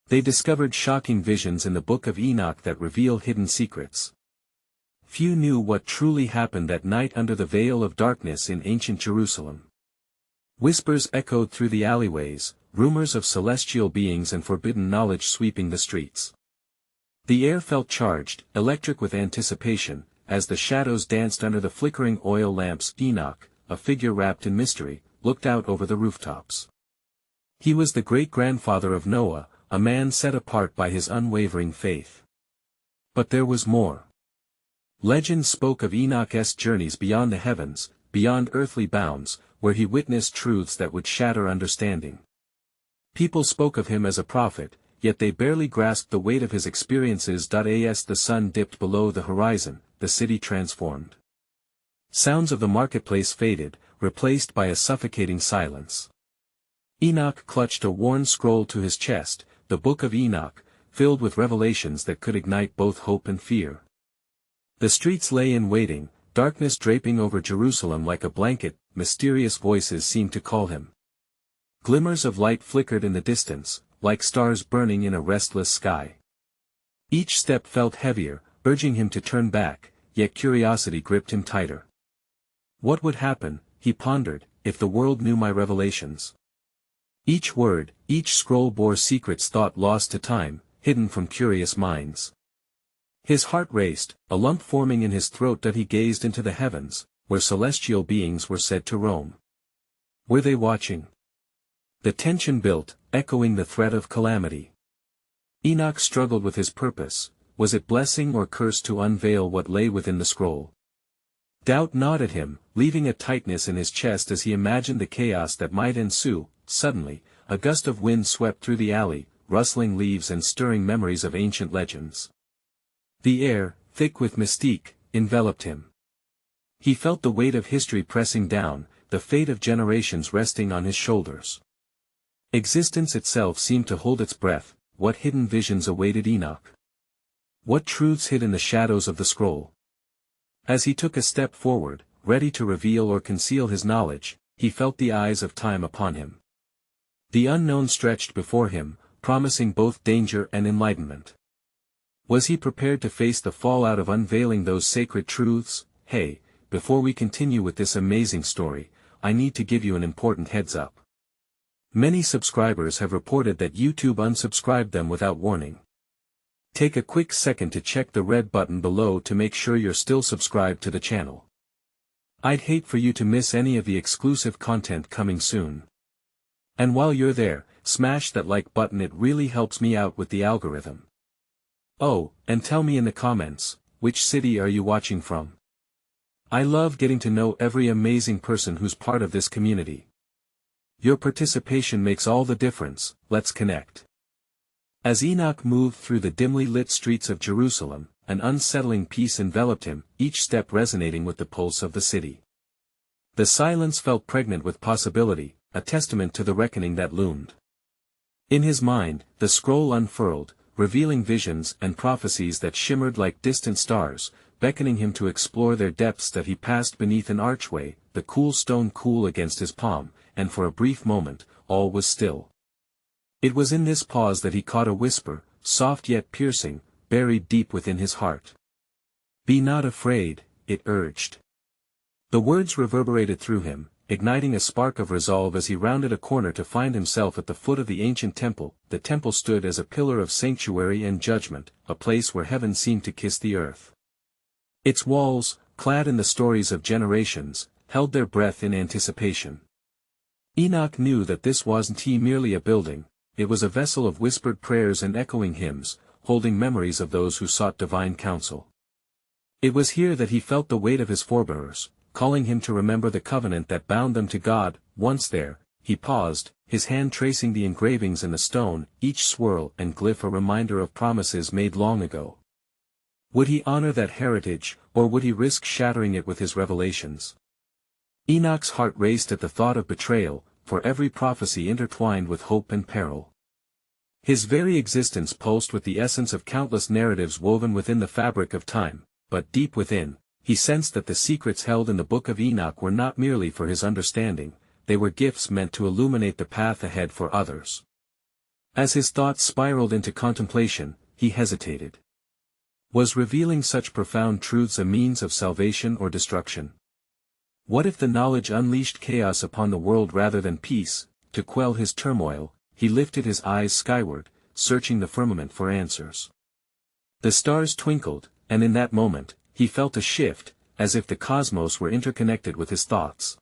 They discovered shocking visions in the Book of Enoch that reveal hidden secrets. Few knew what truly happened that night under the veil of darkness in ancient Jerusalem. Whispers echoed through the alleyways, rumors of celestial beings and forbidden knowledge sweeping the streets. The air felt charged, electric with anticipation, as the shadows danced under the flickering oil lamps. Enoch, a figure wrapped in mystery, looked out over the rooftops. He was the great-grandfather of Noah, a man set apart by his unwavering faith. But there was more. Legend spoke of Enoch's journeys beyond the heavens, beyond earthly bounds, where he witnessed truths that would shatter understanding. People spoke of him as a prophet, yet they barely grasped the weight of his experiences. As the sun dipped below the horizon, the city transformed. Sounds of the marketplace faded, replaced by a suffocating silence. Enoch clutched a worn scroll to his chest, the Book of Enoch, filled with revelations that could ignite both hope and fear. The streets lay in waiting, darkness draping over Jerusalem like a blanket. Mysterious voices seemed to call him. Glimmers of light flickered in the distance, like stars burning in a restless sky. Each step felt heavier, urging him to turn back, yet curiosity gripped him tighter. What would happen, he pondered, if the world knew my revelations? Each word, each scroll bore secrets thought lost to time, hidden from curious minds. His heart raced, a lump forming in his throat that he gazed into the heavens, where celestial beings were said to roam. Were they watching? The tension built, echoing the threat of calamity. Enoch struggled with his purpose. Was it blessing or curse to unveil what lay within the scroll? Doubt gnawed at him, leaving a tightness in his chest as he imagined the chaos that might ensue. Suddenly, a gust of wind swept through the alley, rustling leaves and stirring memories of ancient legends. The air, thick with mystique, enveloped him. He felt the weight of history pressing down, the fate of generations resting on his shoulders. Existence itself seemed to hold its breath. What hidden visions awaited Enoch? What truths hid in the shadows of the scroll? As he took a step forward, ready to reveal or conceal his knowledge, he felt the eyes of time upon him. The unknown stretched before him, promising both danger and enlightenment. Was he prepared to face the fallout of unveiling those sacred truths? Hey, before we continue with this amazing story, I need to give you an important heads up. Many subscribers have reported that YouTube unsubscribed them without warning. Take a quick second to check the red button below to make sure you're still subscribed to the channel. I'd hate for you to miss any of the exclusive content coming soon. And while you're there, smash that like button, it really helps me out with the algorithm. Oh, and tell me in the comments, which city are you watching from? I love getting to know every amazing person who's part of this community. Your participation makes all the difference. Let's connect. As Enoch moved through the dimly lit streets of Jerusalem, an unsettling peace enveloped him, each step resonating with the pulse of the city. The silence felt pregnant with possibility, a testament to the reckoning that loomed. In his mind, the scroll unfurled, revealing visions and prophecies that shimmered like distant stars, beckoning him to explore their depths. That he passed beneath an archway, the cool stone cool against his palm, and for a brief moment, all was still. It was in this pause that he caught a whisper, soft yet piercing, buried deep within his heart. "Be not afraid," it urged. The words reverberated through him, igniting a spark of resolve as he rounded a corner to find himself at the foot of the ancient temple. The temple stood as a pillar of sanctuary and judgment, a place where heaven seemed to kiss the earth. Its walls, clad in the stories of generations, held their breath in anticipation. Enoch knew that this wasn't merely a building, it was a vessel of whispered prayers and echoing hymns, holding memories of those who sought divine counsel. It was here that he felt the weight of his forebears, calling him to remember the covenant that bound them to God. Once there, he paused, his hand tracing the engravings in the stone, each swirl and glyph a reminder of promises made long ago. Would he honor that heritage, or would he risk shattering it with his revelations? Enoch's heart raced at the thought of betrayal, for every prophecy intertwined with hope and peril. His very existence pulsed with the essence of countless narratives woven within the fabric of time, but deep within, he sensed that the secrets held in the Book of Enoch were not merely for his understanding, they were gifts meant to illuminate the path ahead for others. As his thoughts spiraled into contemplation, he hesitated. Was revealing such profound truths a means of salvation or destruction? What if the knowledge unleashed chaos upon the world rather than peace? To quell his turmoil, he lifted his eyes skyward, searching the firmament for answers. The stars twinkled, and in that moment, he felt a shift, as if the cosmos were interconnected with his thoughts.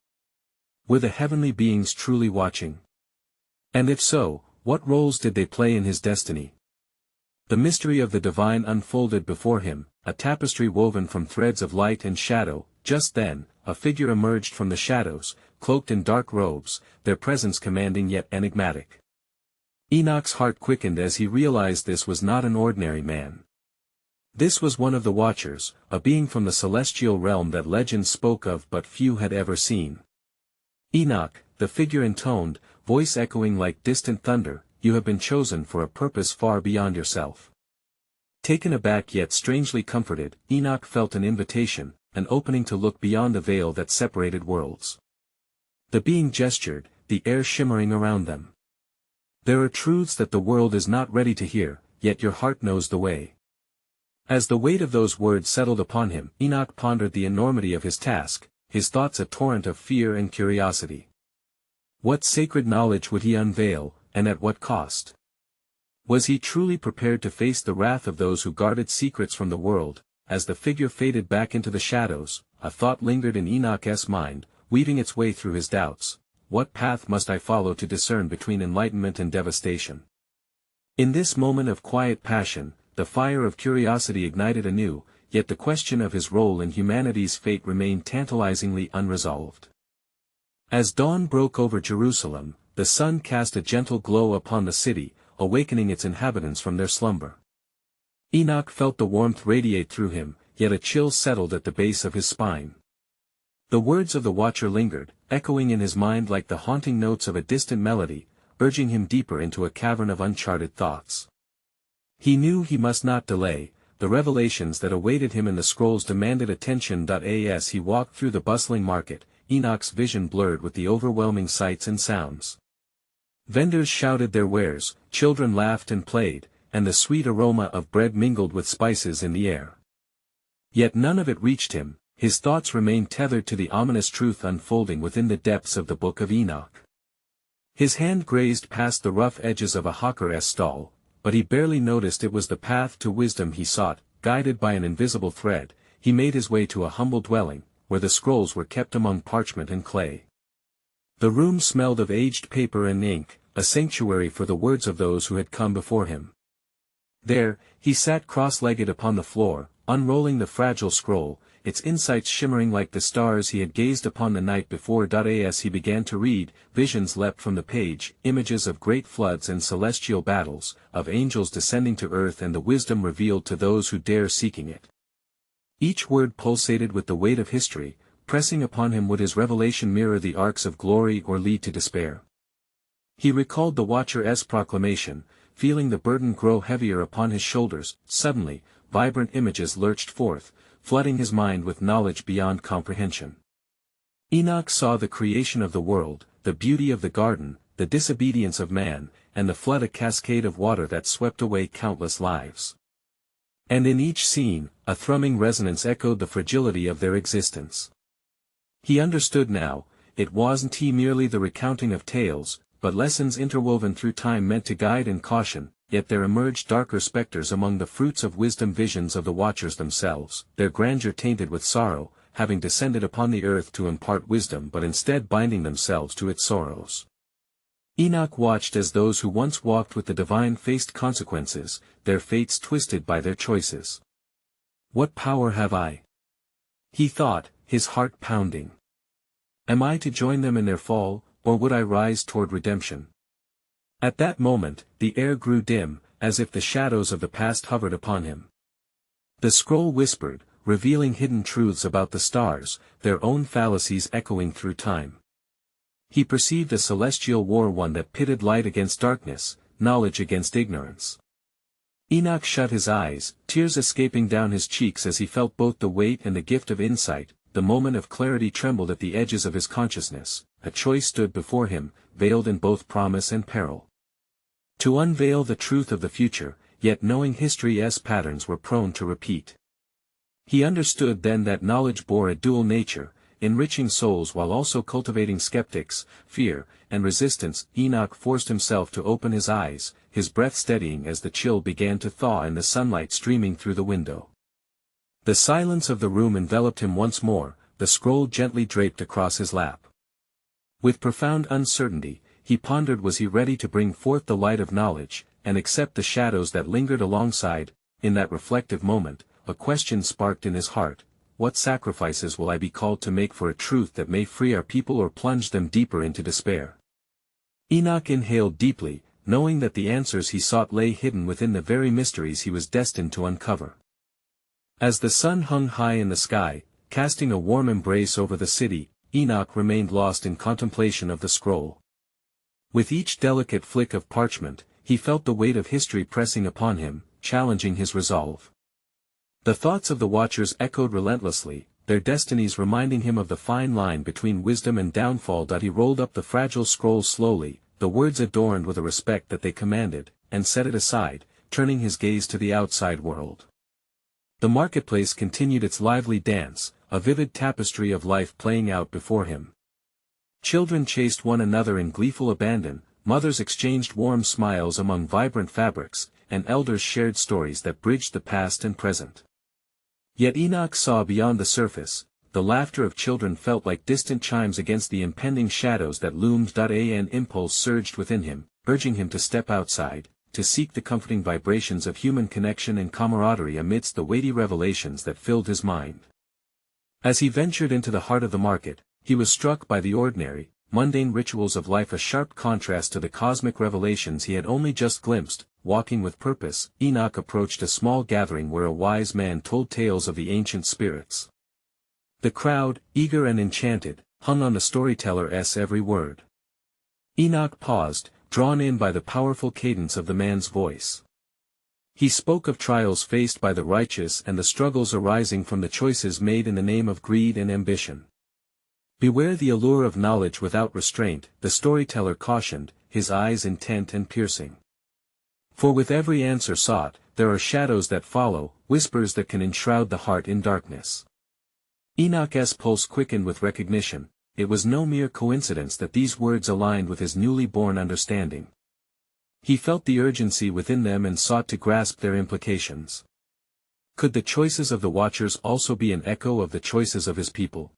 Were the heavenly beings truly watching? And if so, what roles did they play in his destiny? The mystery of the divine unfolded before him, a tapestry woven from threads of light and shadow. Just then, a figure emerged from the shadows, cloaked in dark robes, their presence commanding yet enigmatic. Enoch's heart quickened as he realized this was not an ordinary man. This was one of the Watchers, a being from the celestial realm that legends spoke of but few had ever seen. "Enoch," the figure intoned, voice echoing like distant thunder, "you have been chosen for a purpose far beyond yourself." Taken aback yet strangely comforted, Enoch felt an invitation, an opening to look beyond the veil that separated worlds. The being gestured, the air shimmering around them. "There are truths that the world is not ready to hear, yet your heart knows the way." As the weight of those words settled upon him, Enoch pondered the enormity of his task, his thoughts a torrent of fear and curiosity. What sacred knowledge would he unveil, and at what cost? Was he truly prepared to face the wrath of those who guarded secrets from the world? As the figure faded back into the shadows, a thought lingered in Enoch's mind, weaving its way through his doubts. What path must I follow to discern between enlightenment and devastation? In this moment of quiet passion, the fire of curiosity ignited anew, yet the question of his role in humanity's fate remained tantalizingly unresolved. As dawn broke over Jerusalem, the sun cast a gentle glow upon the city, awakening its inhabitants from their slumber. Enoch felt the warmth radiate through him, yet a chill settled at the base of his spine. The words of the Watcher lingered, echoing in his mind like the haunting notes of a distant melody, urging him deeper into a cavern of uncharted thoughts. He knew he must not delay, the revelations that awaited him in the scrolls demanded attention. As he walked through the bustling market, Enoch's vision blurred with the overwhelming sights and sounds. Vendors shouted their wares, children laughed and played, and the sweet aroma of bread mingled with spices in the air. Yet none of it reached him, his thoughts remained tethered to the ominous truth unfolding within the depths of the Book of Enoch. His hand grazed past the rough edges of a hawker's stall, but he barely noticed it was the path to wisdom he sought. Guided by an invisible thread, he made his way to a humble dwelling, where the scrolls were kept among parchment and clay. The room smelled of aged paper and ink, a sanctuary for the words of those who had come before him. There, he sat cross-legged upon the floor, unrolling the fragile scroll, its insights shimmering like the stars he had gazed upon the night before. As he began to read, visions leapt from the page, images of great floods and celestial battles, of angels descending to earth and the wisdom revealed to those who dare seeking it. Each word pulsated with the weight of history, pressing upon him. Would his revelation mirror the arcs of glory or lead to despair? He recalled the Watcher's proclamation, feeling the burden grow heavier upon his shoulders. Suddenly, vibrant images lurched forth, flooding his mind with knowledge beyond comprehension. Enoch saw the creation of the world, the beauty of the garden, the disobedience of man, and the flood, a cascade of water that swept away countless lives. And in each scene, a thrumming resonance echoed the fragility of their existence. He understood now, it wasn't merely the recounting of tales, but lessons interwoven through time meant to guide and caution. Yet there emerged darker specters among the fruits of wisdom, visions of the Watchers themselves, their grandeur tainted with sorrow, having descended upon the earth to impart wisdom but instead binding themselves to its sorrows. Enoch watched as those who once walked with the divine faced consequences, their fates twisted by their choices. "What power have I?" he thought, his heart pounding. "Am I to join them in their fall, or would I rise toward redemption?" At that moment, the air grew dim, as if the shadows of the past hovered upon him. The scroll whispered, revealing hidden truths about the stars, their own fallacies echoing through time. He perceived a celestial war, one that pitted light against darkness, knowledge against ignorance. Enoch shut his eyes, tears escaping down his cheeks as he felt both the weight and the gift of insight. The moment of clarity trembled at the edges of his consciousness. A choice stood before him, veiled in both promise and peril. To unveil the truth of the future, yet knowing history's patterns were prone to repeat. He understood then that knowledge bore a dual nature, enriching souls while also cultivating skeptics, fear, and resistance. Enoch forced himself to open his eyes, his breath steadying as the chill began to thaw and the sunlight streaming through the window. The silence of the room enveloped him once more, the scroll gently draped across his lap. With profound uncertainty, he pondered, was he ready to bring forth the light of knowledge, and accept the shadows that lingered alongside? In that reflective moment, a question sparked in his heart: what sacrifices will I be called to make for a truth that may free our people or plunge them deeper into despair? Enoch inhaled deeply, knowing that the answers he sought lay hidden within the very mysteries he was destined to uncover. As the sun hung high in the sky, casting a warm embrace over the city, Enoch remained lost in contemplation of the scroll. With each delicate flick of parchment, he felt the weight of history pressing upon him, challenging his resolve. The thoughts of the watchers echoed relentlessly, their destinies reminding him of the fine line between wisdom and downfall. He rolled up the fragile scroll slowly, the words adorned with a respect that they commanded, and set it aside, turning his gaze to the outside world. The marketplace continued its lively dance, a vivid tapestry of life playing out before him. Children chased one another in gleeful abandon, mothers exchanged warm smiles among vibrant fabrics, and elders shared stories that bridged the past and present. Yet Enoch saw beyond the surface. The laughter of children felt like distant chimes against the impending shadows that loomed. An impulse surged within him, urging him to step outside, to seek the comforting vibrations of human connection and camaraderie amidst the weighty revelations that filled his mind. As he ventured into the heart of the market, he was struck by the ordinary, mundane rituals of life, a sharp contrast to the cosmic revelations he had only just glimpsed. Walking with purpose, Enoch approached a small gathering where a wise man told tales of the ancient spirits. The crowd, eager and enchanted, hung on the storyteller's every word. Enoch paused, drawn in by the powerful cadence of the man's voice. He spoke of trials faced by the righteous and the struggles arising from the choices made in the name of greed and ambition. Beware the allure of knowledge without restraint, the storyteller cautioned, his eyes intent and piercing. For with every answer sought, there are shadows that follow, whispers that can enshroud the heart in darkness. Enoch's pulse quickened with recognition. It was no mere coincidence that these words aligned with his newly born understanding. He felt the urgency within them and sought to grasp their implications. Could the choices of the watchers also be an echo of the choices of his people?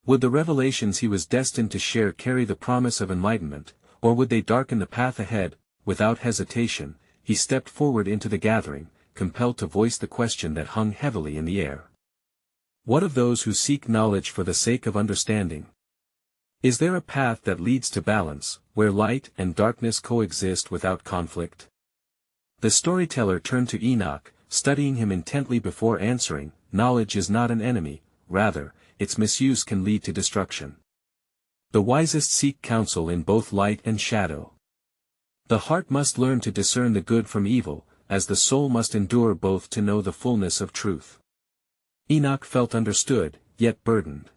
Would the revelations he was destined to share carry the promise of enlightenment, or would they darken the path ahead? Without hesitation, he stepped forward into the gathering, compelled to voice the question that hung heavily in the air. What of those who seek knowledge for the sake of understanding? Is there a path that leads to balance, where light and darkness coexist without conflict? The storyteller turned to Enoch, studying him intently before answering. Knowledge is not an enemy, rather, its misuse can lead to destruction. The wisest seek counsel in both light and shadow. The heart must learn to discern the good from evil, as the soul must endure both to know the fullness of truth. Enoch felt understood, yet burdened.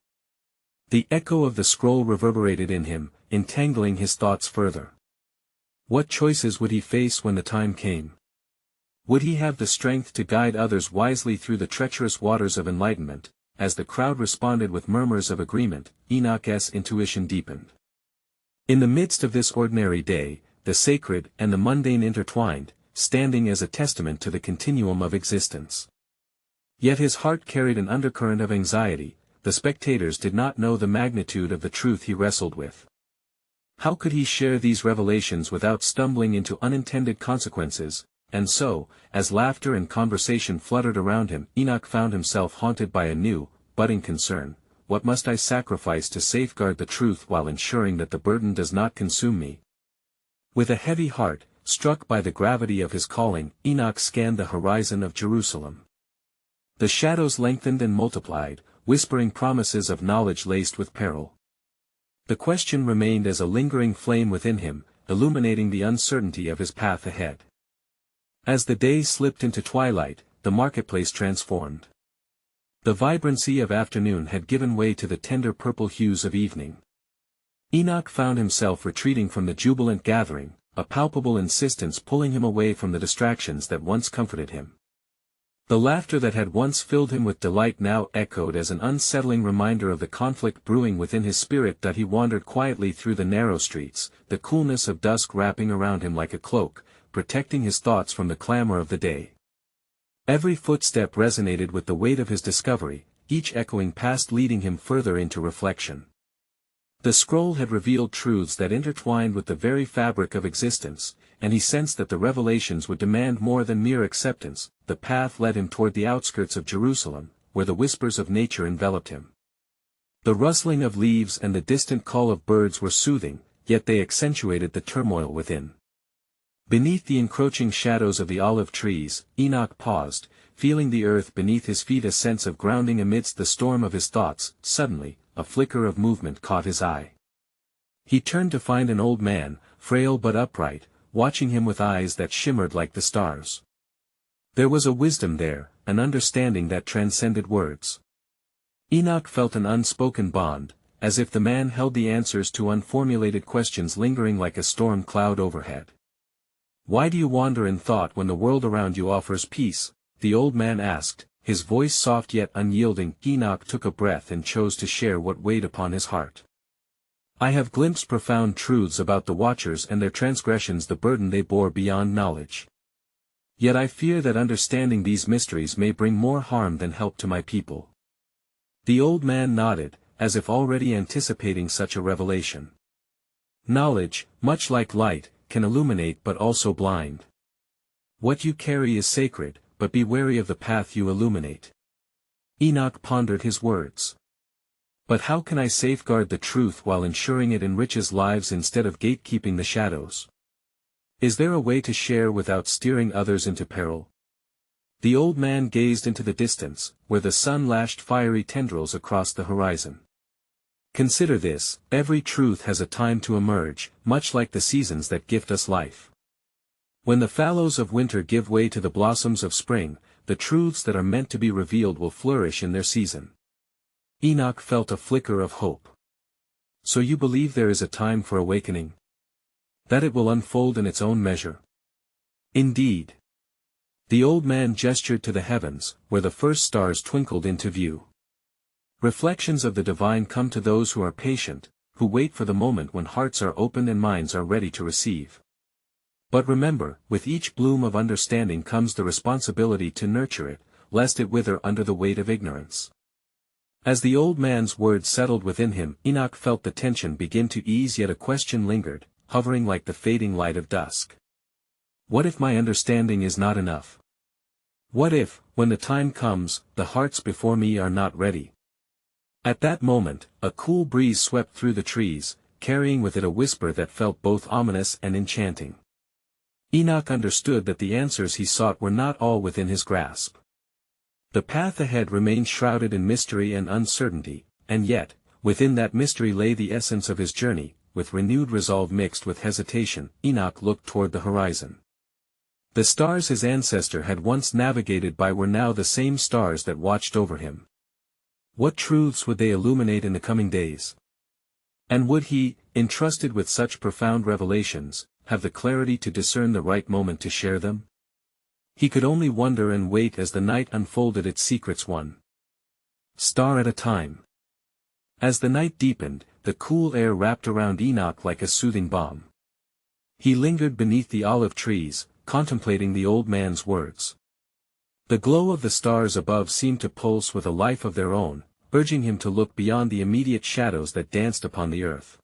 The echo of the scroll reverberated in him, entangling his thoughts further. What choices would he face when the time came? Would he have the strength to guide others wisely through the treacherous waters of enlightenment? As the crowd responded with murmurs of agreement, Enoch's intuition deepened. In the midst of this ordinary day, the sacred and the mundane intertwined, standing as a testament to the continuum of existence. Yet his heart carried an undercurrent of anxiety. The spectators did not know the magnitude of the truth he wrestled with. How could he share these revelations without stumbling into unintended consequences? And so, as laughter and conversation fluttered around him, Enoch found himself haunted by a new, budding concern. What must I sacrifice to safeguard the truth while ensuring that the burden does not consume me? With a heavy heart, struck by the gravity of his calling, Enoch scanned the horizon of Jerusalem. The shadows lengthened and multiplied, whispering promises of knowledge laced with peril. The question remained as a lingering flame within him, illuminating the uncertainty of his path ahead. As the day slipped into twilight, the marketplace transformed. The vibrancy of afternoon had given way to the tender purple hues of evening. Enoch found himself retreating from the jubilant gathering, a palpable insistence pulling him away from the distractions that once comforted him. The laughter that had once filled him with delight now echoed as an unsettling reminder of the conflict brewing within his spirit. That he wandered quietly through the narrow streets, the coolness of dusk wrapping around him like a cloak, protecting his thoughts from the clamor of the day. Every footstep resonated with the weight of his discovery, each echoing past leading him further into reflection. The scroll had revealed truths that intertwined with the very fabric of existence, and he sensed that the revelations would demand more than mere acceptance. The path led him toward the outskirts of Jerusalem, where the whispers of nature enveloped him. The rustling of leaves and the distant call of birds were soothing, yet they accentuated the turmoil within. Beneath the encroaching shadows of the olive trees, Enoch paused, feeling the earth beneath his feet, a sense of grounding amidst the storm of his thoughts. Suddenly, a flicker of movement caught his eye. He turned to find an old man, frail but upright, watching him with eyes that shimmered like the stars. There was a wisdom there, an understanding that transcended words. Enoch felt an unspoken bond, as if the man held the answers to unformulated questions lingering like a storm cloud overhead. "Why do you wander in thought when the world around you offers peace?" the old man asked, his voice soft yet unyielding. Enoch took a breath and chose to share what weighed upon his heart. "I have glimpsed profound truths about the Watchers and their transgressions, the burden they bore beyond knowledge. Yet I fear that understanding these mysteries may bring more harm than help to my people." The old man nodded, as if already anticipating such a revelation. "Knowledge, much like light, can illuminate but also blind. What you carry is sacred, but be wary of the path you illuminate." Enoch pondered his words. "But how can I safeguard the truth while ensuring it enriches lives instead of gatekeeping the shadows? Is there a way to share without steering others into peril?" The old man gazed into the distance, where the sun lashed fiery tendrils across the horizon. "Consider this: every truth has a time to emerge, much like the seasons that gift us life. When the fallows of winter give way to the blossoms of spring, the truths that are meant to be revealed will flourish in their season." Enoch felt a flicker of hope. "So you believe there is a time for awakening? That it will unfold in its own measure?" "Indeed." The old man gestured to the heavens, where the first stars twinkled into view. "Reflections of the divine come to those who are patient, who wait for the moment when hearts are open and minds are ready to receive. But remember, with each bloom of understanding comes the responsibility to nurture it, lest it wither under the weight of ignorance." As the old man's words settled within him, Enoch felt the tension begin to ease, yet a question lingered, hovering like the fading light of dusk. "What if my understanding is not enough? What if, when the time comes, the hearts before me are not ready?" At that moment, a cool breeze swept through the trees, carrying with it a whisper that felt both ominous and enchanting. Enoch understood that the answers he sought were not all within his grasp. The path ahead remained shrouded in mystery and uncertainty, and yet, within that mystery lay the essence of his journey. With renewed resolve mixed with hesitation, Enoch looked toward the horizon. The stars his ancestor had once navigated by were now the same stars that watched over him. What truths would they illuminate in the coming days? And would he, entrusted with such profound revelations, have the clarity to discern the right moment to share them? He could only wonder and wait as the night unfolded its secrets one star at a time. As the night deepened, the cool air wrapped around Enoch like a soothing balm. He lingered beneath the olive trees, contemplating the old man's words. The glow of the stars above seemed to pulse with a life of their own, urging him to look beyond the immediate shadows that danced upon the earth.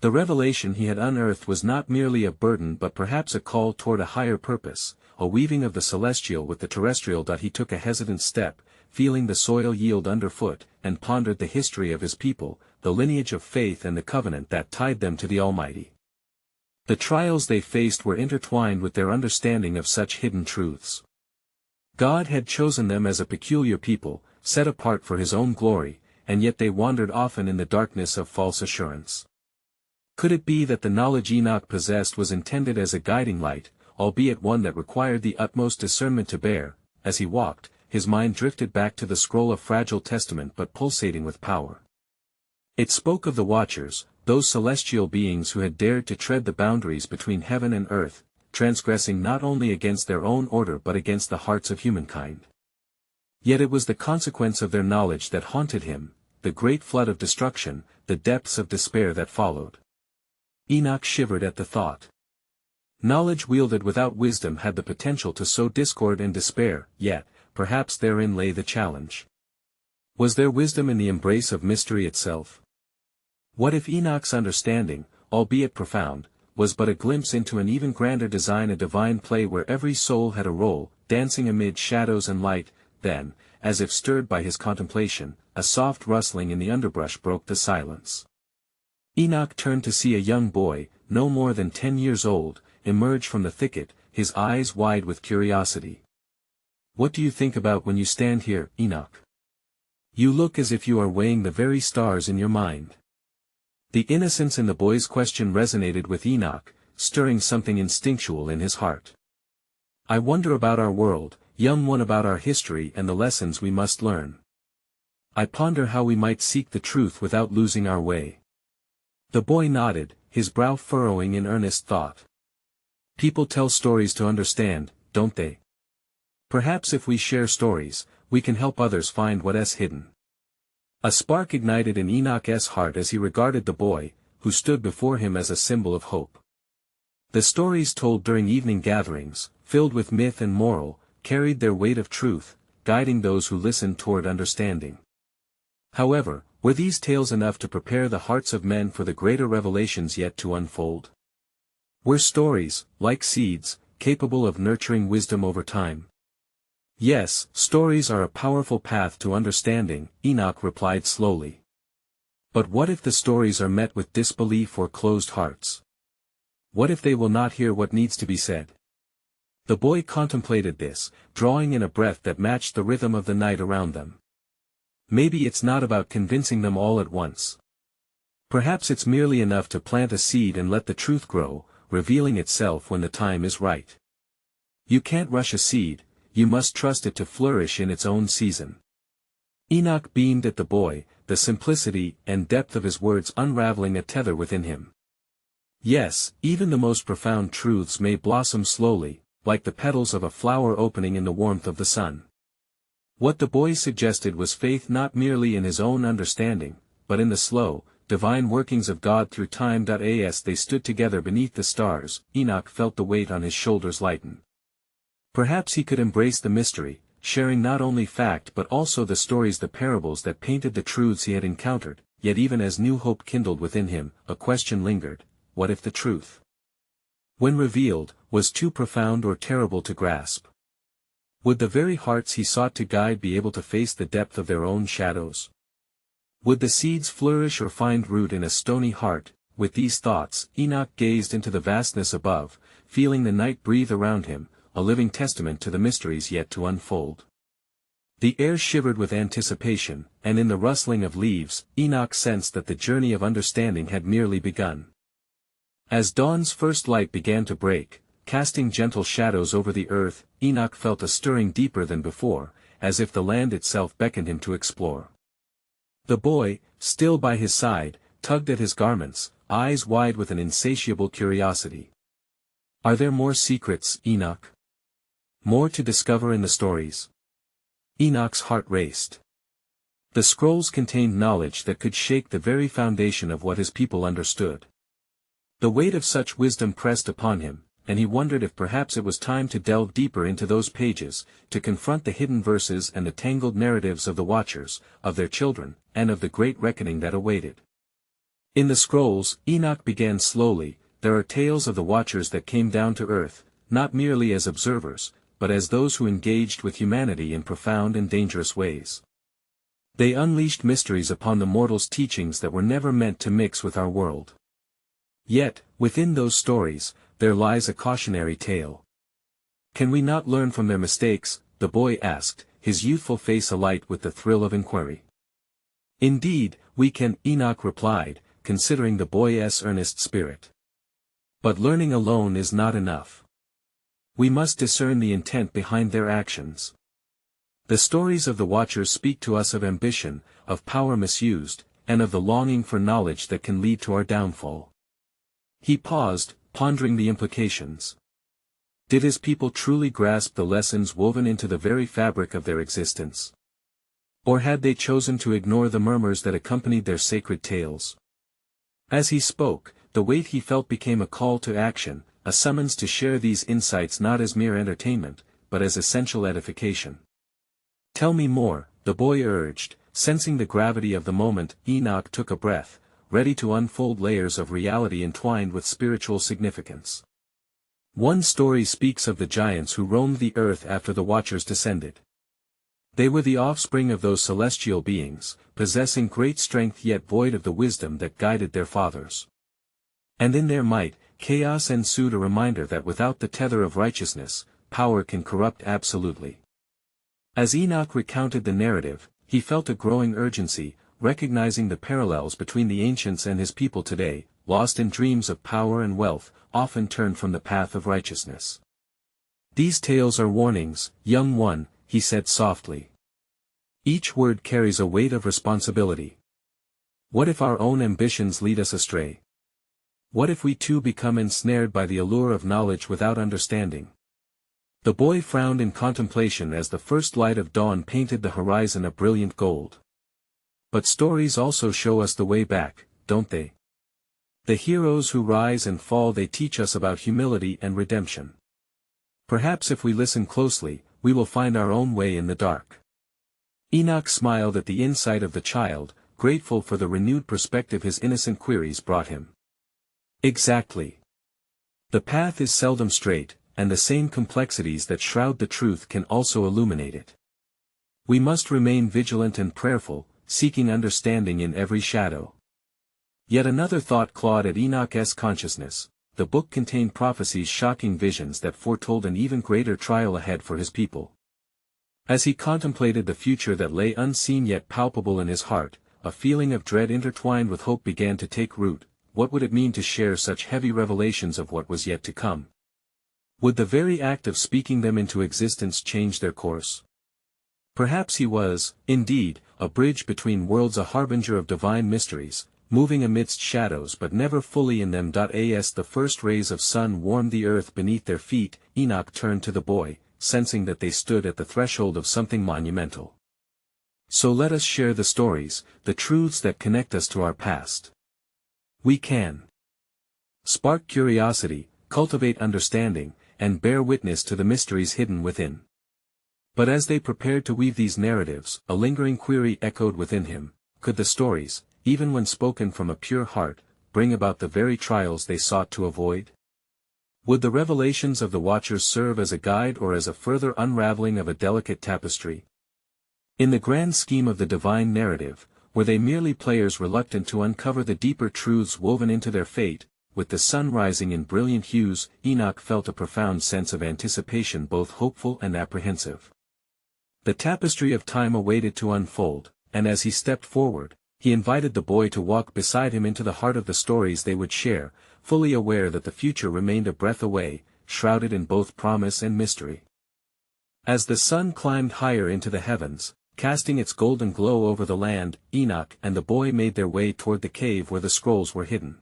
The revelation he had unearthed was not merely a burden but perhaps a call toward a higher purpose, a weaving of the celestial with the terrestrial. He took a hesitant step, feeling the soil yield underfoot, and pondered the history of his people, the lineage of faith and the covenant that tied them to the Almighty. The trials they faced were intertwined with their understanding of such hidden truths. God had chosen them as a peculiar people, set apart for His own glory, and yet they wandered often in the darkness of false assurance. Could it be that the knowledge Enoch possessed was intended as a guiding light, albeit one that required the utmost discernment to bear? As he walked, his mind drifted back to the scroll, of fragile testament but pulsating with power. It spoke of the Watchers, those celestial beings who had dared to tread the boundaries between heaven and earth, transgressing not only against their own order but against the hearts of humankind. Yet it was the consequence of their knowledge that haunted him, the great flood of destruction, the depths of despair that followed. Enoch shivered at the thought. Knowledge wielded without wisdom had the potential to sow discord and despair, yet, perhaps therein lay the challenge. Was there wisdom in the embrace of mystery itself? What if Enoch's understanding, albeit profound, was but a glimpse into an even grander design, a divine play where every soul had a role, dancing amid shadows and light? Then, as if stirred by his contemplation, a soft rustling in the underbrush broke the silence. Enoch turned to see a young boy, no more than 10 years old, emerge from the thicket, his eyes wide with curiosity. "What do you think about when you stand here, Enoch? You look as if you are weighing the very stars in your mind." The innocence in the boy's question resonated with Enoch, stirring something instinctual in his heart. "I wonder about our world, young one, about our history and the lessons we must learn. I ponder how we might seek the truth without losing our way." The boy nodded, his brow furrowing in earnest thought. "People tell stories to understand, don't they? Perhaps if we share stories, we can help others find what's hidden." A spark ignited in Enoch's heart as he regarded the boy, who stood before him as a symbol of hope. The stories told during evening gatherings, filled with myth and moral, carried their weight of truth, guiding those who listened toward understanding. However, were these tales enough to prepare the hearts of men for the greater revelations yet to unfold? Were stories, like seeds, capable of nurturing wisdom over time? "Yes, stories are a powerful path to understanding," Enoch replied slowly. "But what if the stories are met with disbelief or closed hearts? What if they will not hear what needs to be said?" The boy contemplated this, drawing in a breath that matched the rhythm of the night around them. "Maybe it's not about convincing them all at once. Perhaps it's merely enough to plant a seed and let the truth grow, revealing itself when the time is right. You can't rush a seed, you must trust it to flourish in its own season." Enoch beamed at the boy, the simplicity and depth of his words unraveling a tether within him. Yes, even the most profound truths may blossom slowly, like the petals of a flower opening in the warmth of the sun. What the boy suggested was faith not merely in his own understanding, but in the slow, divine workings of God through time. As they stood together beneath the stars, Enoch felt the weight on his shoulders lighten. Perhaps he could embrace the mystery, sharing not only fact but also the stories, the parables that painted the truths he had encountered. Yet even as new hope kindled within him, a question lingered: what if the truth, when revealed, was too profound or terrible to grasp? Would the very hearts he sought to guide be able to face the depth of their own shadows? Would the seeds flourish or find root in a stony heart? With these thoughts, Enoch gazed into the vastness above, feeling the night breathe around him, a living testament to the mysteries yet to unfold. The air shivered with anticipation, and in the rustling of leaves, Enoch sensed that the journey of understanding had merely begun. As dawn's first light began to break, casting gentle shadows over the earth, Enoch felt a stirring deeper than before, as if the land itself beckoned him to explore. The boy, still by his side, tugged at his garments, eyes wide with an insatiable curiosity. "Are there more secrets, Enoch? More to discover in the stories?" Enoch's heart raced. The scrolls contained knowledge that could shake the very foundation of what his people understood. The weight of such wisdom pressed upon him, and he wondered if perhaps it was time to delve deeper into those pages, to confront the hidden verses and the tangled narratives of the Watchers, of their children, and of the great reckoning that awaited. In the scrolls, Enoch began slowly, there are tales of the Watchers that came down to earth, not merely as observers, but as those who engaged with humanity in profound and dangerous ways. They unleashed mysteries upon the mortals, teachings that were never meant to mix with our world. Yet, within those stories, there lies a cautionary tale. Can we not learn from their mistakes? The boy asked, his youthful face alight with the thrill of inquiry. Indeed, we can, Enoch replied, considering the boy's earnest spirit. But learning alone is not enough. We must discern the intent behind their actions. The stories of the Watchers speak to us of ambition, of power misused, and of the longing for knowledge that can lead to our downfall. He paused, pondering the implications. Did his people truly grasp the lessons woven into the very fabric of their existence? Or had they chosen to ignore the murmurs that accompanied their sacred tales? As he spoke, the weight he felt became a call to action, a summons to share these insights not as mere entertainment, but as essential edification. "Tell me more," the boy urged, sensing the gravity of the moment. Enoch took a breath, ready to unfold layers of reality entwined with spiritual significance. One story speaks of the giants who roamed the earth after the Watchers descended. They were the offspring of those celestial beings, possessing great strength yet void of the wisdom that guided their fathers. And in their might, chaos ensued, a reminder that without the tether of righteousness, power can corrupt absolutely. As Enoch recounted the narrative, he felt a growing urgency, recognizing the parallels between the ancients and his people today, lost in dreams of power and wealth, often turned from the path of righteousness. "These tales are warnings, young one," he said softly. "Each word carries a weight of responsibility. What if our own ambitions lead us astray? What if we too become ensnared by the allure of knowledge without understanding?" The boy frowned in contemplation as the first light of dawn painted the horizon a brilliant gold. "But stories also show us the way back, don't they? The heroes who rise and fall, they teach us about humility and redemption. Perhaps if we listen closely, we will find our own way in the dark." Enoch smiled at the insight of the child, grateful for the renewed perspective his innocent queries brought him. "Exactly. The path is seldom straight, and the same complexities that shroud the truth can also illuminate it. We must remain vigilant and prayerful, seeking understanding in every shadow." Yet another thought clawed at Enoch's consciousness. The book contained prophecies, shocking visions that foretold an even greater trial ahead for his people. As he contemplated the future that lay unseen yet palpable in his heart, a feeling of dread intertwined with hope began to take root. What would it mean to share such heavy revelations of what was yet to come? Would the very act of speaking them into existence change their course? Perhaps he was, indeed, a bridge between worlds, a harbinger of divine mysteries, moving amidst shadows but never fully in them. As the first rays of sun warmed the earth beneath their feet, Enoch turned to the boy, sensing that they stood at the threshold of something monumental. "So let us share the stories, the truths that connect us to our past. We can spark curiosity, cultivate understanding, and bear witness to the mysteries hidden within." But as they prepared to weave these narratives, a lingering query echoed within him: could the stories, even when spoken from a pure heart, bring about the very trials they sought to avoid? Would the revelations of the Watchers serve as a guide or as a further unraveling of a delicate tapestry? In the grand scheme of the divine narrative, were they merely players reluctant to uncover the deeper truths woven into their fate? With the sun rising in brilliant hues, Enoch felt a profound sense of anticipation, both hopeful and apprehensive. The tapestry of time awaited to unfold, and as he stepped forward, he invited the boy to walk beside him into the heart of the stories they would share, fully aware that the future remained a breath away, shrouded in both promise and mystery. As the sun climbed higher into the heavens, casting its golden glow over the land, Enoch and the boy made their way toward the cave where the scrolls were hidden.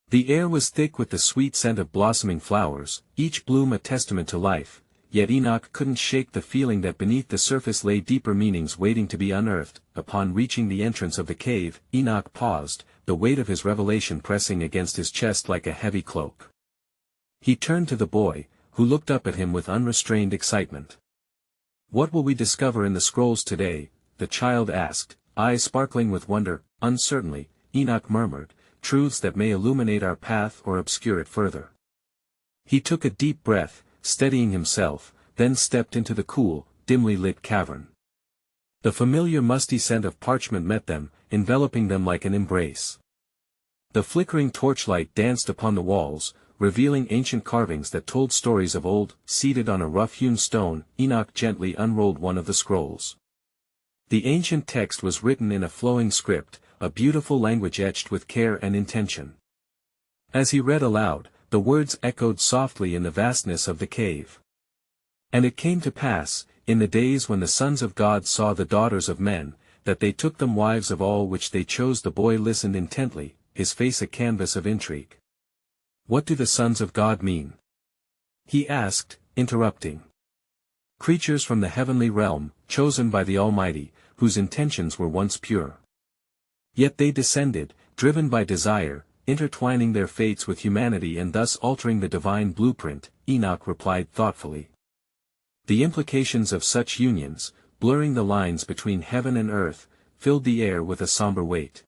The air was thick with the sweet scent of blossoming flowers, each bloom a testament to life, yet Enoch couldn't shake the feeling that beneath the surface lay deeper meanings waiting to be unearthed. Upon reaching the entrance of the cave, Enoch paused, the weight of his revelation pressing against his chest like a heavy cloak. He turned to the boy, who looked up at him with unrestrained excitement. "What will we discover in the scrolls today?" the child asked, eyes sparkling with wonder. "Uncertainly," Enoch murmured, "truths that may illuminate our path or obscure it further." He took a deep breath, steadying himself, then stepped into the cool, dimly lit cavern. The familiar musty scent of parchment met them, enveloping them like an embrace. The flickering torchlight danced upon the walls, revealing ancient carvings that told stories of old. Seated on a rough-hewn stone, Enoch gently unrolled one of the scrolls. The ancient text was written in a flowing script, a beautiful language etched with care and intention. As he read aloud, the words echoed softly in the vastness of the cave. "And it came to pass, in the days when the sons of God saw the daughters of men, that they took them wives of all which they chose. The boy listened intently, his face a canvas of intrigue. What do the sons of God mean? He asked, interrupting. Creatures from the heavenly realm, chosen by the Almighty, whose intentions were once pure. Yet they descended, driven by desire, intertwining their fates with humanity and thus altering the divine blueprint, Enoch replied thoughtfully. The implications of such unions, blurring the lines between heaven and earth, filled the air with a somber weight.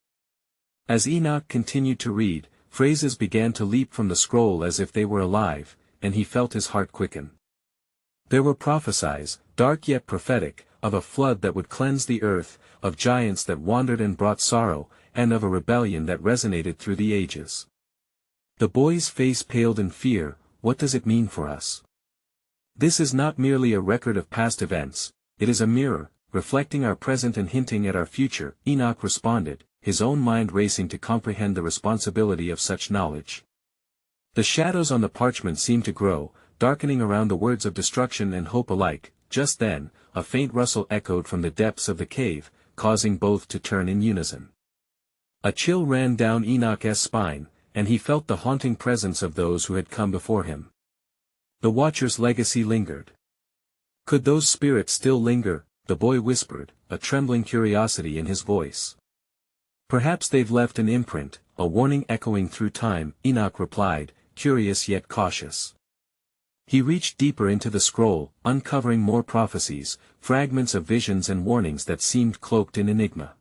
As Enoch continued to read, phrases began to leap from the scroll as if they were alive, and he felt his heart quicken. There were prophecies, dark yet prophetic, of a flood that would cleanse the earth, of giants that wandered and brought sorrow, and of a rebellion that resonated through the ages. The boy's face paled in fear. What does it mean for us? This is not merely a record of past events, it is a mirror, reflecting our present and hinting at our future, Enoch responded, his own mind racing to comprehend the responsibility of such knowledge. The shadows on the parchment seemed to grow, darkening around the words of destruction and hope alike. Just then, a faint rustle echoed from the depths of the cave, causing both to turn in unison. A chill ran down Enoch's spine, and he felt the haunting presence of those who had come before him. The Watcher's legacy lingered. Could those spirits still linger? The boy whispered, a trembling curiosity in his voice. Perhaps they've left an imprint, a warning echoing through time, Enoch replied, curious yet cautious. He reached deeper into the scroll, uncovering more prophecies, fragments of visions and warnings that seemed cloaked in enigma.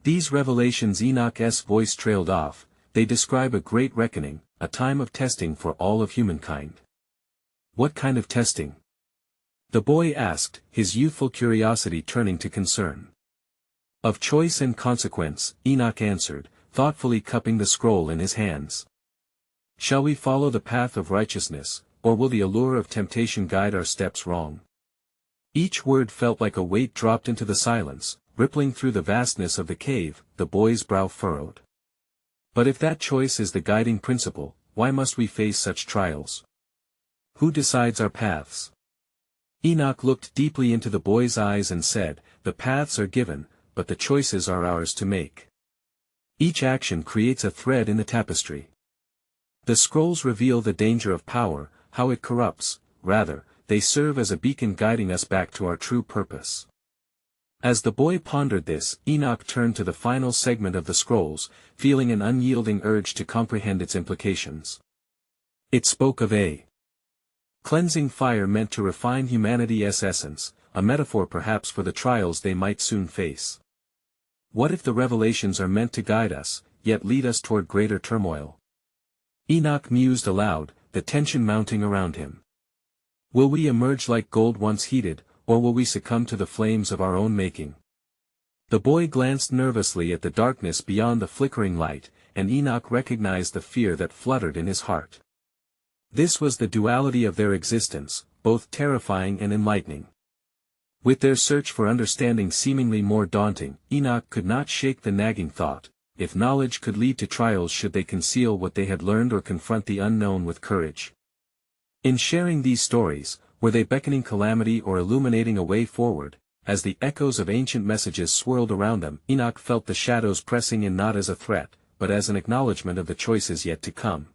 These revelations, Enoch's voice trailed off, they describe a great reckoning, a time of testing for all of humankind. What kind of testing? The boy asked, his youthful curiosity turning to concern. Of choice and consequence, Enoch answered, thoughtfully cupping the scroll in his hands. Shall we follow the path of righteousness, or will the allure of temptation guide our steps wrong? Each word felt like a weight dropped into the silence, rippling through the vastness of the cave. The boy's brow furrowed. But if that choice is the guiding principle, why must we face such trials? Who decides our paths? Enoch looked deeply into the boy's eyes and said, the paths are given, but the choices are ours to make. Each action creates a thread in the tapestry. The scrolls reveal the danger of power, how it corrupts. Rather, they serve as a beacon guiding us back to our true purpose. As the boy pondered this, Enoch turned to the final segment of the scrolls, feeling an unyielding urge to comprehend its implications. It spoke of a cleansing fire meant to refine humanity's essence, a metaphor perhaps for the trials they might soon face. What if the revelations are meant to guide us, yet lead us toward greater turmoil? Enoch mused aloud, the tension mounting around him. Will we emerge like gold once heated, or will we succumb to the flames of our own making? The boy glanced nervously at the darkness beyond the flickering light, and Enoch recognized the fear that fluttered in his heart. This was the duality of their existence, both terrifying and enlightening. With their search for understanding seemingly more daunting, Enoch could not shake the nagging thought, if knowledge could lead to trials, should they conceal what they had learned or confront the unknown with courage? In sharing these stories, were they beckoning calamity or illuminating a way forward? As the echoes of ancient messages swirled around them, Enoch felt the shadows pressing in not as a threat, but as an acknowledgement of the choices yet to come.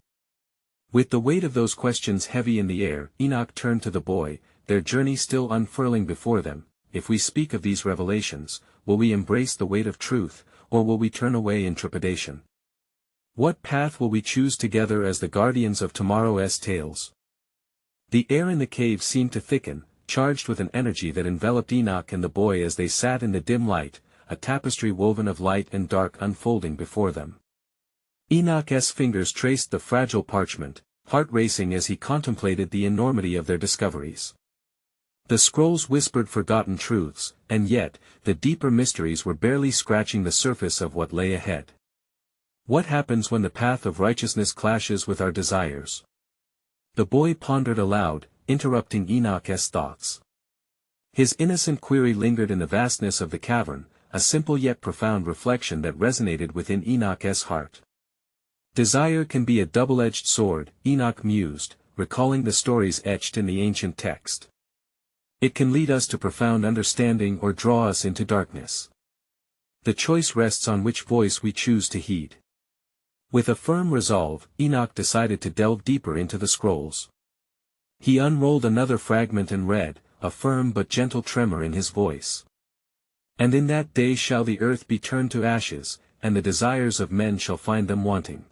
With the weight of those questions heavy in the air, Enoch turned to the boy, their journey still unfurling before them. If we speak of these revelations, will we embrace the weight of truth, or will we turn away in trepidation? What path will we choose together as the guardians of tomorrow's tales? The air in the cave seemed to thicken, charged with an energy that enveloped Enoch and the boy as they sat in the dim light, a tapestry woven of light and dark unfolding before them. Enoch's fingers traced the fragile parchment, heart racing as he contemplated the enormity of their discoveries. The scrolls whispered forgotten truths, and yet, the deeper mysteries were barely scratching the surface of what lay ahead. What happens when the path of righteousness clashes with our desires? The boy pondered aloud, interrupting Enoch's thoughts. His innocent query lingered in the vastness of the cavern, a simple yet profound reflection that resonated within Enoch's heart. Desire can be a double-edged sword, Enoch mused, recalling the stories etched in the ancient text. It can lead us to profound understanding or draw us into darkness. The choice rests on which voice we choose to heed. With a firm resolve, Enoch decided to delve deeper into the scrolls. He unrolled another fragment and read, a firm but gentle tremor in his voice. "And in that day shall the earth be turned to ashes, and the desires of men shall find them wanting.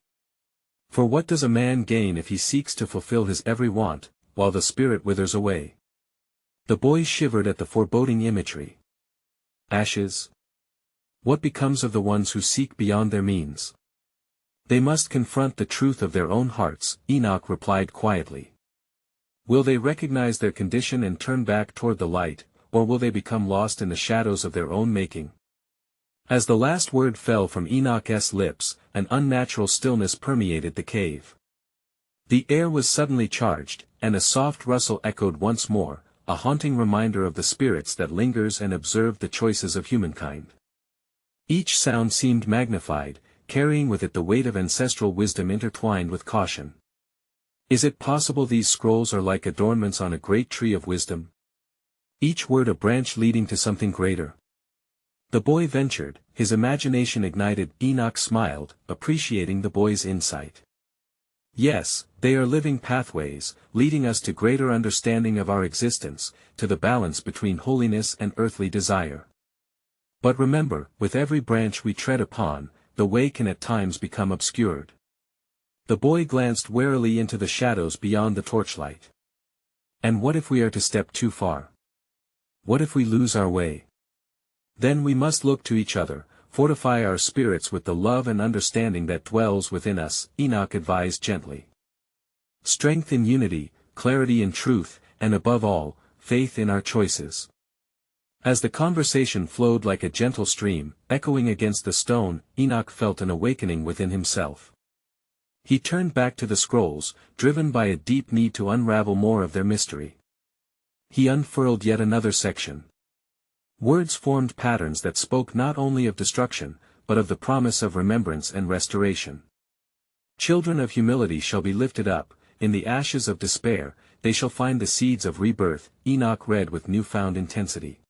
For what does a man gain if he seeks to fulfill his every want, while the spirit withers away?" The boy shivered at the foreboding imagery. Ashes? What becomes of the ones who seek beyond their means? They must confront the truth of their own hearts, Enoch replied quietly. Will they recognize their condition and turn back toward the light, or will they become lost in the shadows of their own making? As the last word fell from Enoch's lips, an unnatural stillness permeated the cave. The air was suddenly charged, and a soft rustle echoed once more, a haunting reminder of the spirits that lingers and observe the choices of humankind. Each sound seemed magnified, carrying with it the weight of ancestral wisdom intertwined with caution. Is it possible these scrolls are like adornments on a great tree of wisdom? Each word a branch leading to something greater. The boy ventured, his imagination ignited. Enoch smiled, appreciating the boy's insight. Yes, they are living pathways, leading us to greater understanding of our existence, to the balance between holiness and earthly desire. But remember, with every branch we tread upon, the way can at times become obscured. The boy glanced warily into the shadows beyond the torchlight. And what if we are to step too far? What if we lose our way? Then we must look to each other, fortify our spirits with the love and understanding that dwells within us, Enoch advised gently. Strength in unity, clarity in truth, and above all, faith in our choices. As the conversation flowed like a gentle stream, echoing against the stone, Enoch felt an awakening within himself. He turned back to the scrolls, driven by a deep need to unravel more of their mystery. He unfurled yet another section. Words formed patterns that spoke not only of destruction, but of the promise of remembrance and restoration. Children of humility shall be lifted up, in the ashes of despair, they shall find the seeds of rebirth, Enoch read with newfound intensity.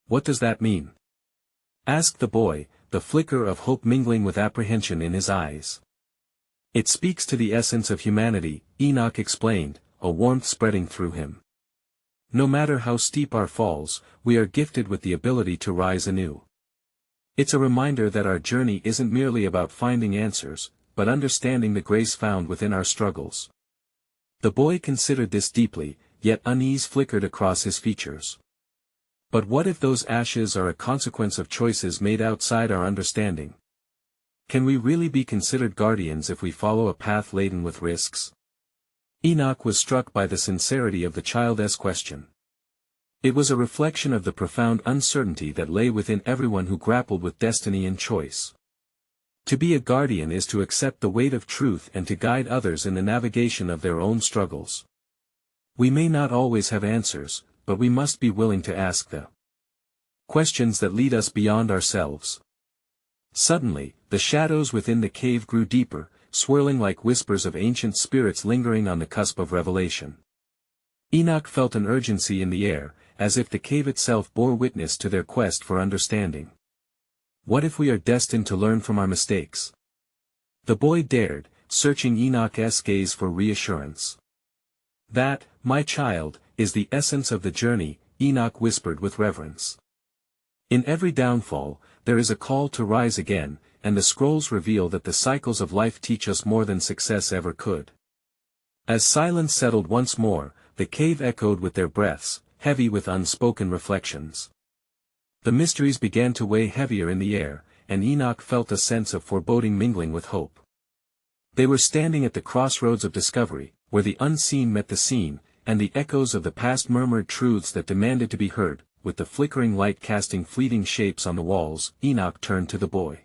What does that mean? Asked the boy, the flicker of hope mingling with apprehension in his eyes. It speaks to the essence of humanity, Enoch explained, a warmth spreading through him. No matter how steep our falls, we are gifted with the ability to rise anew. It's a reminder that our journey isn't merely about finding answers, but understanding the grace found within our struggles. The boy considered this deeply, yet unease flickered across his features. But what if those ashes are a consequence of choices made outside our understanding? Can we really be considered guardians if we follow a path laden with risks? Enoch was struck by the sincerity of the child's question. It was a reflection of the profound uncertainty that lay within everyone who grappled with destiny and choice. To be a guardian is to accept the weight of truth and to guide others in the navigation of their own struggles. We may not always have answers, but we must be willing to ask the questions that lead us beyond ourselves. Suddenly, the shadows within the cave grew deeper, swirling like whispers of ancient spirits lingering on the cusp of revelation. Enoch felt an urgency in the air, as if the cave itself bore witness to their quest for understanding. What if we are destined to learn from our mistakes? The boy dared, searching Enoch's gaze for reassurance. That, my child, is the essence of the journey, Enoch whispered with reverence. In every downfall, there is a call to rise again, and the scrolls reveal that the cycles of life teach us more than success ever could. As silence settled once more, the cave echoed with their breaths, heavy with unspoken reflections. The mysteries began to weigh heavier in the air, and Enoch felt a sense of foreboding mingling with hope. They were standing at the crossroads of discovery, where the unseen met the seen, and the echoes of the past murmured truths that demanded to be heard. With the flickering light casting fleeting shapes on the walls, Enoch turned to the boy.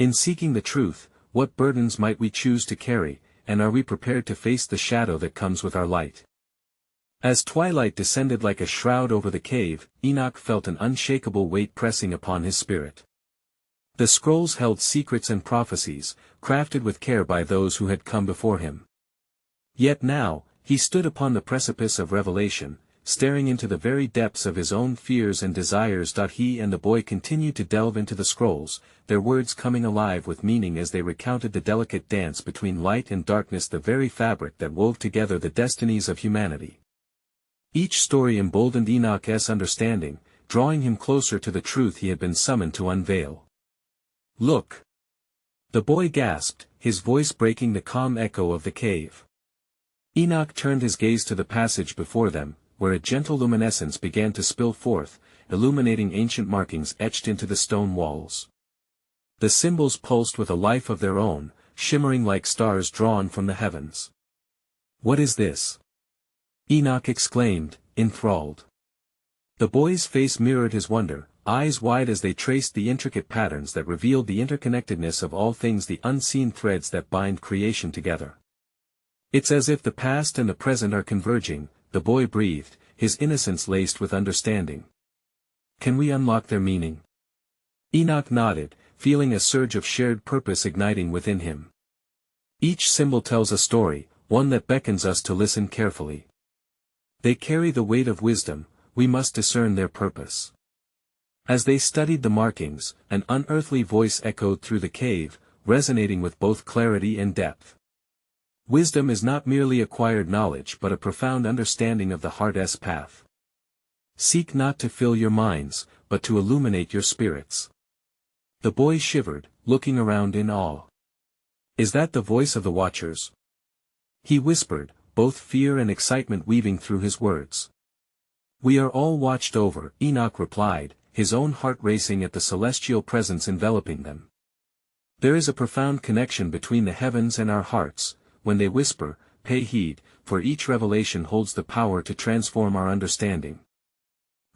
In seeking the truth, what burdens might we choose to carry, and are we prepared to face the shadow that comes with our light? As twilight descended like a shroud over the cave, Enoch felt an unshakable weight pressing upon his spirit. The scrolls held secrets and prophecies, crafted with care by those who had come before him. Yet now, he stood upon the precipice of revelation, staring into the very depths of his own fears and desires. He and the boy continued to delve into the scrolls, their words coming alive with meaning as they recounted the delicate dance between light and darkness, the very fabric that wove together the destinies of humanity. Each story emboldened Enoch's understanding, drawing him closer to the truth he had been summoned to unveil. "Look!" the boy gasped, his voice breaking the calm echo of the cave. Enoch turned his gaze to the passage before them, where a gentle luminescence began to spill forth, illuminating ancient markings etched into the stone walls. The symbols pulsed with a life of their own, shimmering like stars drawn from the heavens. "What is this?" Enoch exclaimed, enthralled. The boy's face mirrored his wonder, eyes wide as they traced the intricate patterns that revealed the interconnectedness of all things, the unseen threads that bind creation together. "It's as if the past and the present are converging," the boy breathed, his innocence laced with understanding. "Can we unlock their meaning?" Enoch nodded, feeling a surge of shared purpose igniting within him. "Each symbol tells a story, one that beckons us to listen carefully. They carry the weight of wisdom, we must discern their purpose." As they studied the markings, an unearthly voice echoed through the cave, resonating with both clarity and depth. "Wisdom is not merely acquired knowledge but a profound understanding of the heart's path. Seek not to fill your minds, but to illuminate your spirits." The boy shivered, looking around in awe. "Is that the voice of the Watchers?" he whispered, both fear and excitement weaving through his words. "We are all watched over," Enoch replied, his own heart racing at the celestial presence enveloping them. "There is a profound connection between the heavens and our hearts. When they whisper, pay heed, for each revelation holds the power to transform our understanding."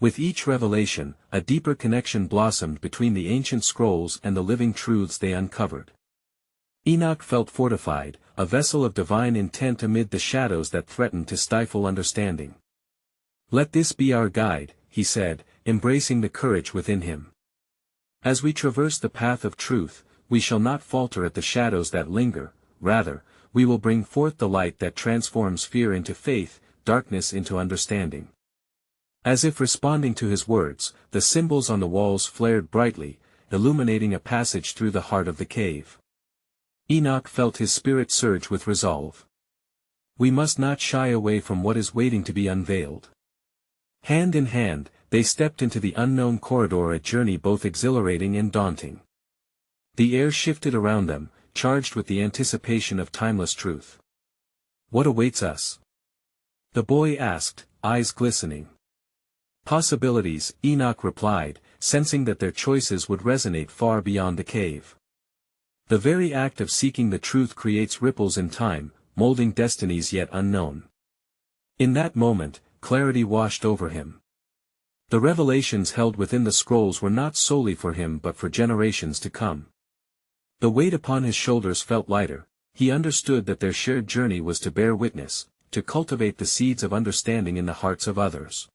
With each revelation, a deeper connection blossomed between the ancient scrolls and the living truths they uncovered. Enoch felt fortified, a vessel of divine intent amid the shadows that threatened to stifle understanding. "Let this be our guide," he said, embracing the courage within him. "As we traverse the path of truth, we shall not falter at the shadows that linger, rather, we will bring forth the light that transforms fear into faith, darkness into understanding." As if responding to his words, the symbols on the walls flared brightly, illuminating a passage through the heart of the cave. Enoch felt his spirit surge with resolve. "We must not shy away from what is waiting to be unveiled." Hand in hand, they stepped into the unknown corridor, a journey both exhilarating and daunting. The air shifted around them, charged with the anticipation of timeless truth. "What awaits us?" the boy asked, eyes glistening. "Possibilities," Enoch replied, sensing that their choices would resonate far beyond the cave. "The very act of seeking the truth creates ripples in time, molding destinies yet unknown." In that moment, clarity washed over him. The revelations held within the scrolls were not solely for him but for generations to come. The weight upon his shoulders felt lighter, he understood that their shared journey was to bear witness, to cultivate the seeds of understanding in the hearts of others.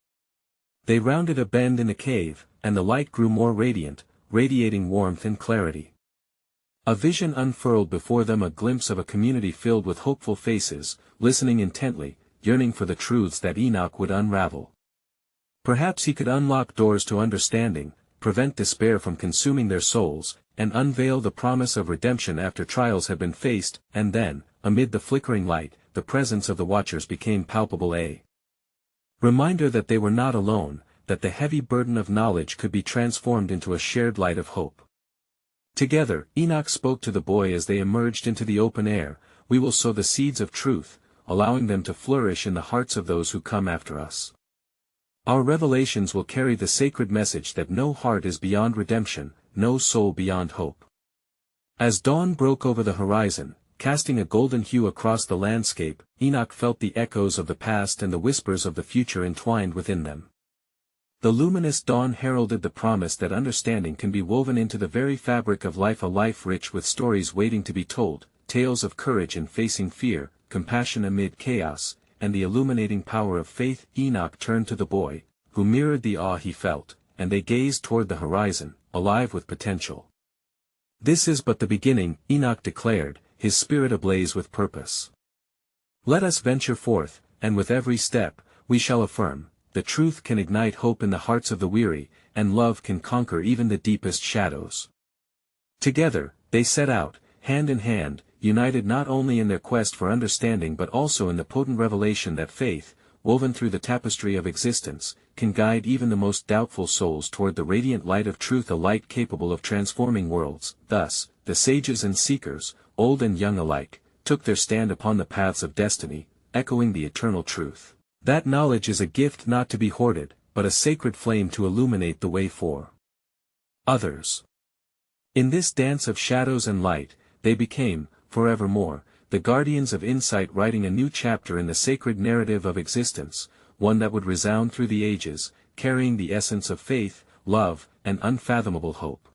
They rounded a bend in the cave, and the light grew more radiant, radiating warmth and clarity. A vision unfurled before them, a glimpse of a community filled with hopeful faces, listening intently, yearning for the truths that Enoch would unravel. Perhaps he could unlock doors to understanding, prevent despair from consuming their souls, and unveil the promise of redemption after trials had been faced, and then, amid the flickering light, the presence of the Watchers became palpable, a reminder that they were not alone, that the heavy burden of knowledge could be transformed into a shared light of hope. Together, Enoch spoke to the boy as they emerged into the open air, "We will sow the seeds of truth, allowing them to flourish in the hearts of those who come after us. Our revelations will carry the sacred message that no heart is beyond redemption, no soul beyond hope." As dawn broke over the horizon, casting a golden hue across the landscape, Enoch felt the echoes of the past and the whispers of the future entwined within them. The luminous dawn heralded the promise that understanding can be woven into the very fabric of life, a life rich with stories waiting to be told, tales of courage in facing fear, compassion amid chaos, and the illuminating power of faith. Enoch turned to the boy, who mirrored the awe he felt, and they gazed toward the horizon, alive with potential. "This is but the beginning," Enoch declared, his spirit ablaze with purpose. "Let us venture forth, and with every step, we shall affirm, the truth can ignite hope in the hearts of the weary, and love can conquer even the deepest shadows. Together, they set out, hand in hand, united not only in their quest for understanding but also in the potent revelation that faith, woven through the tapestry of existence, can guide even the most doubtful souls toward the radiant light of truth, a light capable of transforming worlds. Thus, the sages and seekers, old and young alike, took their stand upon the paths of destiny, echoing the eternal truth. That knowledge is a gift not to be hoarded, but a sacred flame to illuminate the way for others. In this dance of shadows and light, they became, forevermore, the guardians of insight, writing a new chapter in the sacred narrative of existence, one that would resound through the ages, carrying the essence of faith, love, and unfathomable hope.